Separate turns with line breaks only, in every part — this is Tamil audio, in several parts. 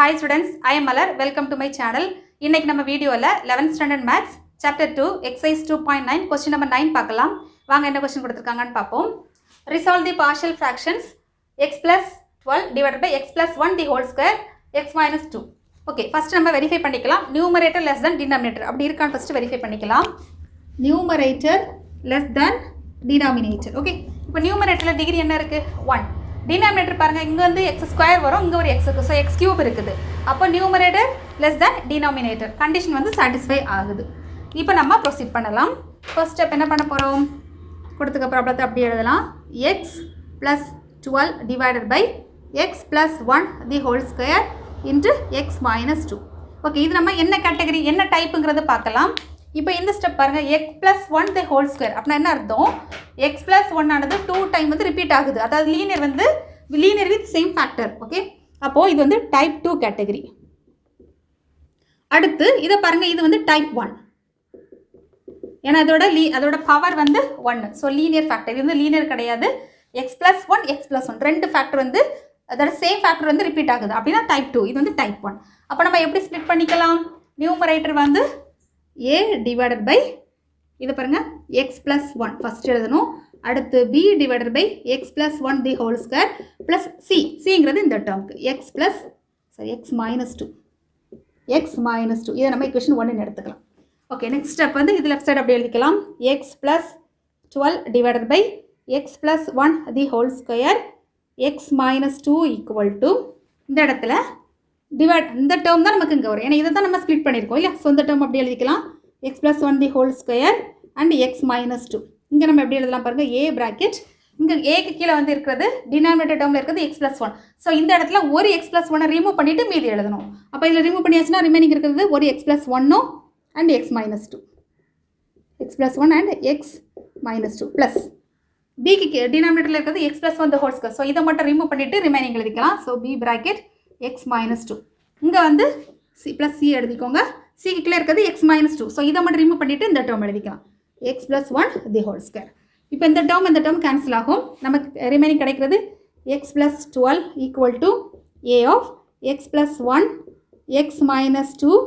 Hi students, I am Malar. Welcome to my channel. இன்னைக்கு நம்ம வீடியோல 11th standard maths chapter 2 exercise 2.9 question number 9 பார்க்கலாம். வாங்க என்ன क्वेश्चन கொடுத்திருக்காங்கன்னு பாப்போம். Resolve the partial fractions x plus 12 divided by x plus 1 the whole square x minus 2. Okay, first நம்ம வெரிஃபை பண்ணிக்கலாம். Numerator less than denominator. அப்படி இருக்கான்னு first வெரிஃபை பண்ணிக்கலாம். Numerator less than denominator. Okay. இப்போ numeratorல டிகிரி என்ன இருக்கு? 1. Denominator பாருங்க இங்க வந்து x ஸ்கொயர் வரும் இங்க ஒரு x இருக்கு சோ x கியூப் இருக்குது அப்ப numerator less than denominator condition வந்து satisfy ஆகுது இப்போ நம்ம ப்ரோசீட் பண்ணலாம் ஃபர்ஸ்ட் ஸ்டெப் என்ன பண்ண போறோம் கொடுத்துக்க ப்ராப்ளத்தை அப்படியே எழுதலாம் x plus 12 divided by x plus 1 the whole square into x minus 2 okay இது நம்ம என்ன கேட்டகரி என்ன டைப்ங்கறத பார்க்கலாம் இப்போ இந்த ஸ்டெப் பாருங்க x plus 1 the whole square அப்பனா என்ன அர்த்தம் x plus 1 ஆனது 2 டைம் வந்து ரிப்பீட் ஆகுது அதாவது linear with same factor okay அப்போ இது வந்து டைப் 2 கேட்டகரி அடுத்து இத பாருங்க இது வந்து டைப் 1 ஏனா அதோட பவர் வந்து 1 சோ லீனியர் ஃபேக்டர் இது வந்து லீனியர் கிடையாது x plus 1 x plus 1 ரெண்டு ஃபேக்டர் வந்து அதோட சேம் ஃபேக்டர் வந்து ரிப்பீட் ஆகுது அப்படினா டைப் 2 இது வந்து டைப் 1 அப்ப நம்ம எப்படி ஸ்ப்ளிட் பண்ணிக்கலாம் நியூமரேட்டர் வந்து a divided by இது பாருங்க x plus 1 ஃபர்ஸ்ட் எழுதணும் அடுத்து b divided by x plus 1 the whole square plus cங்கிறது இந்த டேர்ம்க்கு x minus 2 இதை நம்ம equation 1 ன்னு எடுத்துக்கலாம் ஓகே நெக்ஸ்ட் ஸ்டெப் வந்து இது லெஃப்ட் சைடு அப்படியே எழுதிக்கலாம் x plus 12 divided by x plus 1 the whole square x minus 2 equal to இந்த இடத்துல டிவைட் இந்த டேர்ம் தான் நமக்கு இங்க வரும் ஏனா இத தான் நம்ம ஸ்ப்ளிட் பண்ணிருக்கோம் இல்ல சோ இந்த டேர்ம் அப்படியே எழுதிக்கலாம் x plus 1 the whole square and x minus 2 இங்க நம்ம எப்படி எழுதலாம் பாருங்க a bracket இங்க a க்கு கீழ வந்து இருக்குது டினாமினேட்டர் டேர்ம்ல இருக்குது x plus 1 சோ இந்த இடத்துல ஒரு x plus 1 ரிமூவ் பண்ணிட்டு மீதி எழுதணும் அப்ப இதுல ரிமூவ் பண்ணியாச்சுனா ரிமைனிங் இருக்குது ஒரு x plus 1 and x minus 2 x plus 1 and x minus 2 plus b க்கு டினாமினேட்டர்ல இருக்குது x plus 1 the whole square so இத மட்டும் ரிமூவ் பண்ணிட்டு ரிமைனிங் எழுதிக்கலாம் so b bracket x minus 2 இங்க வந்து c plus c எழுதிக்கோங்க c க்கு கீழ இருக்குது x minus 2 சோ இத மட்டும் ரிமூவ் பண்ணிட்டு இந்த டேர்ம் எழுதிக்கலாம் x plus 1 the whole square இப்போ இந்த டேர்ம் கேன்சல் ஆகும் நமக்கு ரிமைனிங் கிடைக்கிறது x plus 12 equal to a of x plus 1 x minus 2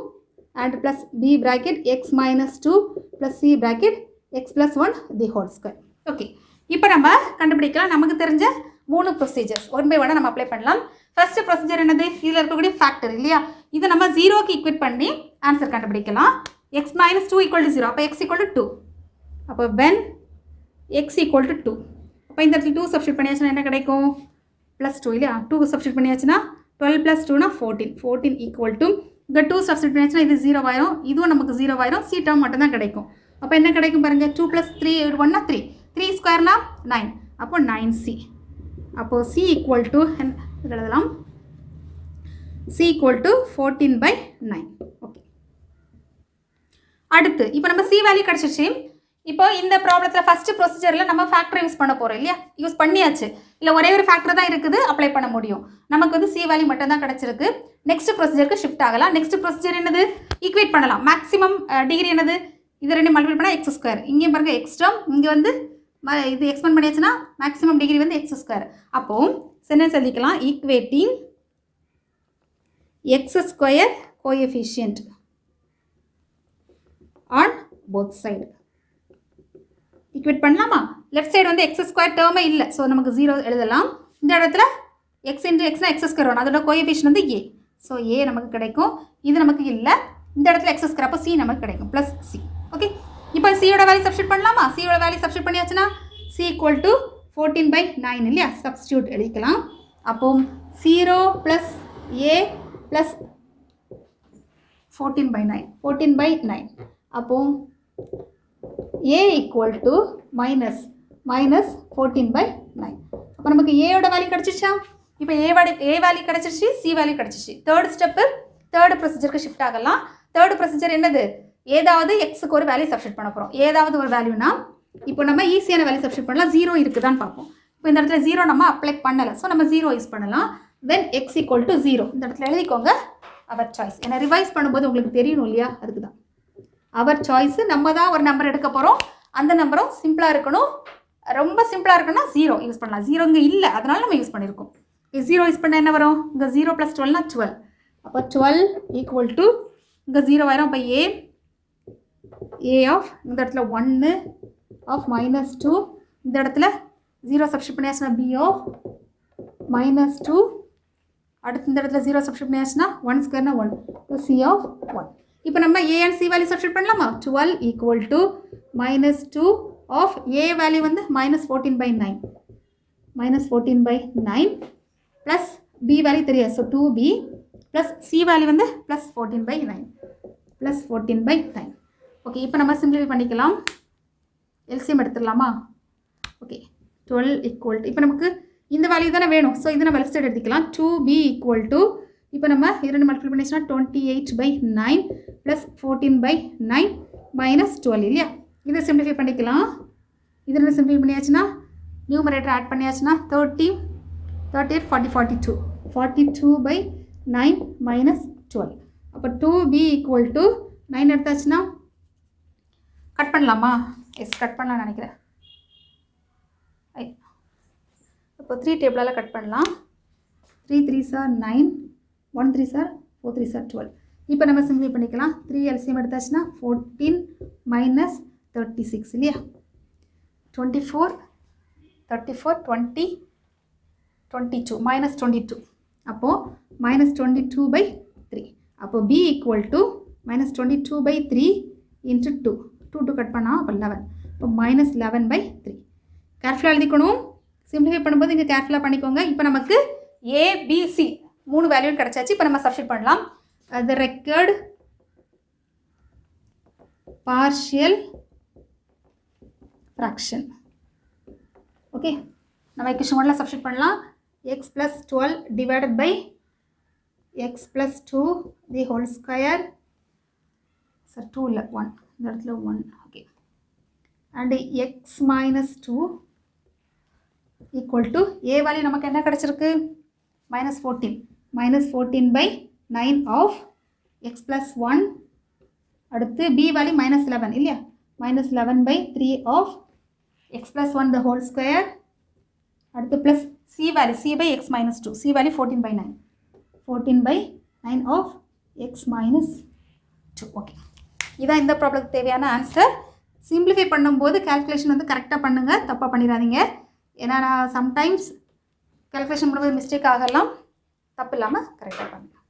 and plus b bracket x minus 2 plus c bracket x plus 1 the whole square okay இப்போ நம்ம கண்டுபிடிக்கலாம் நமக்கு தெரிஞ்ச மூணு ப்ரொசீஜர்ஸ் ஒன் பை ஒன் நம்ம அப்ளை பண்ணலாம் ஃபர்ஸ்ட் ப்ரொசீஜர் என்னது இதுல இருக்கக்கூடிய ஃபேக்டர் இல்லையா இத நம்ம 0 க்கு ஈக்குவேட் பண்ணி ஆன்சர் கண்டுபிடிக்கலாம் x minus 2 equal to 0 அப்ப x equal to 2 அப்ப when x equal to 2 அப்ப இந்த இடத்துல 2 சப்ஸ்டிட்யூட் பண்ணியாச்சுனா என்ன கிடைக்கும் +2 இல்லையா 2 சப்ஸ்டிட்யூட் பண்ணியாச்சுனா 12 + 2 னா 14 equal to இங்க 2 சப்ஸ்டிட்யூட் பண்ணியாச்சுனா இது 0 ஆயிரும் இதுவும் நமக்கு 0 ஆயிரும் c டேர்ம் மட்டும் தான் கிடைக்கும் அப்ப என்ன கிடைக்கும் பாருங்க 2 + 3 1 னா 3 3 ஸ்கொயர் னா 9 அப்போ 9c அப்போ c equal to எழுதலாம் c equal to 14/9 ஓகே அடுத்து இப்போ நம்ம c வேல்யூ கிடைச்சிருச்சு இப்போ இந்த ப்ராப்ளத்துல ஃபர்ஸ்ட் ப்ரொசீஜர்ல நம்ம ஃபேக்டர் யூஸ் பண்ண போறோம் இல்லையா யூஸ் பண்ணியாச்சு இல்ல ஒரே ஒரு ஃபேக்டர் தான் இருக்குது அப்ளை பண்ண முடியும் நமக்கு வந்து c வேல்யூ மட்டும் தான் கிடைச்சிருக்கு நெக்ஸ்ட் ப்ரொசீஜருக்கு ஷிஃப்ட் ஆகலாம் நெக்ஸ்ட் ப்ரொசீஜர் என்னது ஈக்குவேட் பண்ணலாம் மேக்ஸिमम டிகிரி என்னது இது ரெண்டு மல்டிப்ளை பண்ணா x2 இங்க பாருங்க x டேர்ம் இங்க வந்து இது எக்ஸ்பேண்ட் பண்ணியாச்சுனா மேக்ஸिमम டிகிரி வந்து x2 அப்போ சென்டென்ஸ் எழுதிக்கலாம் equating x2 coefficient on both side equate பண்ணலாமா லெஃப்ட் சைடு வந்து x2 டேர்மே இல்ல சோ நமக்கு 0 எழுதலாம் இந்த இடத்துல x * x னா x2 வரும் அதோட கோஎஃபிஷியன்ட் வந்து a சோ a நமக்கு கிடைக்கும் இது நமக்கு இல்ல இந்த இடத்துல x2 அப்ப c நமக்கு கிடைக்கும் +c ஓகே இப்போ c யோட வேல்யூ சப்ஸ்டிட்யூட் பண்ணலாமா c யோட வேல்யூ சப்ஸ்டிட்யூட் பண்ணியாச்சுனா c equal to 14/9 இல்லையா சப்ஸ்டிட்யூட் எழுதிக்கலாம் அப்போ 0 + a plus 14/9 அப்போ a equal to minus 14/9 அப்ப நமக்கு a யோட வேல்யூ கிடைச்சிச்சா இப்போ a வேல்யூ கிடைச்சிருச்சு c வேல்யூ கிடைச்சிருச்சு தேர்ட் ஸ்டெப் தேர்ட் ப்ரொசீஜருக்கு ஷிஃப்ட் ஆகலாம் தேர்ட் ப்ரொசீஜர் என்னது ஏதாவது x க்கு ஒரு வேல்யூ சப்ஸ்டிட்யூட் பண்ணப் போறோம் ஏதாவது ஒரு வேல்யூனா இப்போ நம்ம ஈஸியான வேல்யூ சப்ஸ்டிட்யூட் பண்ணலாம் 0 இருக்குதான்னு பாப்போம் இப்போ இந்த இடத்துல 0 நம்ம அப்ளை பண்ணல சோ நம்ம 0 யூஸ் பண்ணலாம் when x equal to 0 இந்த இடத்துல எழுதிக்கோங்க our choice என்ன ரிவைஸ் பண்ணும்போது உங்களுக்கு தெரியணும் இல்லையா அதுக்கு தான் our choice நம்ம தான் ஒரு நம்பர் எடுக்க போறோம் அந்த நம்பரும் சிம்பிளா இருக்கணும் ரொம்ப சிம்பிளா இருக்குன்னா 0 யூஸ் பண்ணலாம் 0 இங்க இல்ல அதனால நம்ம யூஸ் பண்ணிருக்கோம் 0 யூஸ் பண்ணா என்ன வரும் இங்க 0 + 12 னா 12 அப்போ 12 ஈக்குவல் டு இங்கே 0 ஆயிரும். அப்போ ஏ ஆஃப் இந்த இடத்துல 1 ஆஃப் -2, இந்த இடத்துல 0 சப்ஸ்டிட் பண்ணியாச்சுன்னா பி ஆஃப் -2, அடுத்து இந்த இடத்துல 0 சப்ஸ்டிட் பண்ணியாச்சுன்னா 1 ஸ்கொயர்னா 1, ஸோ சி ஆஃப் 1. இப்போ நம்ம A and C value substitute பண்ணலாமா? 12 equal to -2 of A value வந்து -14/9 ப்ளஸ் பி வேல்யூ தெரியாது, so 2b plus C value வந்து +14/9 ஓகே. இப்போ நம்ம சிம்பிளிஃபை பண்ணிக்கலாம், எல்சிஎம் எடுத்துடலாமா? ஓகே 12 ஈக்குவல் டு இப்போ நமக்கு இந்த வேல்யூ தானே வேணும், ஸோ இது நம்ம லெஃப்ட் சைடு எடுத்துக்கலாம். 2b ஈக்குவல் டு இப்போ நம்ம 2 மல்டிப்ளை பண்ணிச்சுன்னா 28/9 ப்ளஸ் 14/9 -12 இல்லையா? இதை சிம்பிளிஃபை பண்ணிக்கலாம். இது என்ன சிம்பிளிஃபை பண்ணியாச்சுன்னா நியூமரேட்டர் ஆட் பண்ணியாச்சுன்னா 30, 38, 40, 42, 42/9 -12. அப்போ 2b ஈக்குவல் டு 9 எடுத்தாச்சுன்னா கட் பண்ணலாமா? எஸ், கட் பண்ணலாம்னு நினைக்கிறேன். இப்போ 3 டேபிளால் கட் பண்ணலாம். 3 3s are 9, 1 3s are 4 3s are 12. இப்போ நம்ம சிம்பிளை பண்ணிக்கலாம். 3 எல்சிஎம் எடுத்தாச்சுன்னா 14 - 36 இல்லையா? 24, 34, 20, 22 -22. அப்போது -22/3. அப்போ b equal to -22/3 into 2 cut பண்ணால் அப்போ 11. இப்போ -11/3. கேர்ஃபுல்லாக எழுதிக்கணும். சிம்பிளிஃபை பண்ணும்போது இங்கே கேர்ஃபுல்லாக பண்ணிக்கோங்க. இப்போ நமக்கு ஏபிசி 3 வேல்யூ கிடச்சாச்சு. இப்போ நம்ம சப்ஸ்டிட் பண்ணலாம். the required partial fraction. Okay, நம்ம equation 1ல சப்ஸ்டிட் பண்ணலாம். x plus 12 divided by x plus 2 the whole square. Sir 2 இல்லை 1, இந்த இடத்துல 1. Okay, and x minus 2 equal to a value நமக்கு என்ன கிடச்சிருக்கு? -14. -14/9 of x plus 1. அடுத்து b வேல்யூ -11 இல்லையா? -11/3 of x plus 1 the whole square. அடுத்து plus c value c/x minus 2, c value 14/9 of x minus 2. Okay, இதான் இந்த ப்ராப்ளத்துக்கு தேவையான ஆன்சர். சிம்பிளிஃபை பண்ணும்போது கால்குலேஷன் வந்து கரெக்டாக பண்ணுங்கள், தப்பாக பண்ணிடாதீங்க. ஏன்னா நான் சம்டைம்ஸ் கால்குலேஷன் பண்ணும்போது மிஸ்டேக் ஆகலாம், தப்பு இல்லாமல் கரெக்டாக பண்ணுங்கள்.